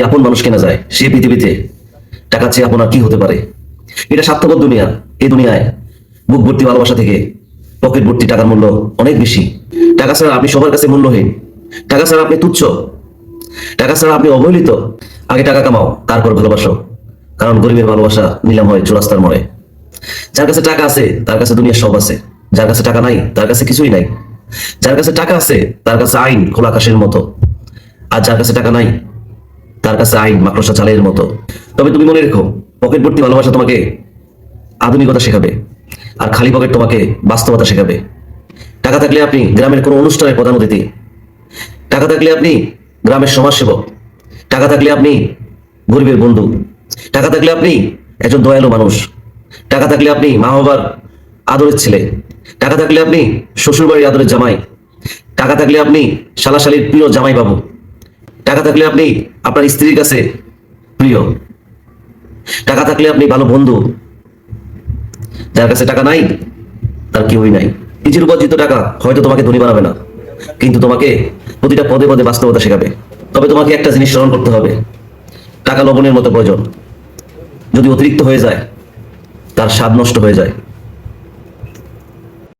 আপন মানুষ কেনা যায় সে পৃথিবীতে টাকা চেয়ে আপন আর কি হতে পারে? এটা স্বার্থপর দুনিয়া। এই দুনিয়ায় বুক ভর্তি ভালোবাসা থেকে পকেট ভর্তি টাকার মূল্য অনেক বেশি। টাকা ছাড়া আপনি সবার কাছে মূল্যহীন। টাকা ছাড়া আপনি তুচ্ছ। টাকা ছাড়া আপনি অবহেলিত। আগে টাকা কামাও, তারপর ভালোবাসো। কারণ গরিবের ভালোবাসা নিলাম হয় চুরাস্তার মোড়ে। যার কাছে টাকা আছে তার কাছে দুনিয়ার সব আছে। যার কাছে টাকা নাই তার কাছে কিছুই নাই। যার কাছে টাকা আছে তার কাছে আইন খোলা আকাশের মতো, আর যার কাছে টাকা নাই তার কাছে আইন মাকড়সা চালের মতো। তবে তুমি মনে রেখো, পকেট ভর্তি ভালোবাসা তোমাকে আধুনিকতা শেখাবে, আর খালি পকেট তোমাকে বাস্তবতা শেখাবে। টাকা থাকলে আপনি গ্রামের কোনো অনুষ্ঠানের প্রধান অতিথি। টাকা থাকলে আপনি গ্রামের সমাজসেবক। টাকা থাকলে আপনি গরিবের বন্ধু। টাকা থাকলে আপনি একজন দয়ালু মানুষ। টাকা থাকলে আপনি মা বাবার আদরের ছেলে। টাকা থাকলে আপনি শ্বশুরবাড়ির আদরের জামাই। টাকা থাকলে আপনি শালাশালির প্রিয় জামাই বাবু। টাকা থাকলে আপনি আপনার স্ত্রীর কাছে প্রিয়। টাকা থাকলে আপনি ভালো বন্ধু। যার কাছে টাকা নাই তার কেউই নাই। নিজের উপার্জিত টাকা হয়তো তোমাকে ধনী বানাবে না, কিন্তু তোমাকে প্রতিটা পদে পদে বাস্তবতা শেখাবে। তবে তোমাকে একটা জিনিস স্মরণ করতে হবে, টাকা লবণের মতো প্রয়োজন। যদি অতিরিক্ত হয়ে যায় তার স্বাদ নষ্ট হয়ে যায়।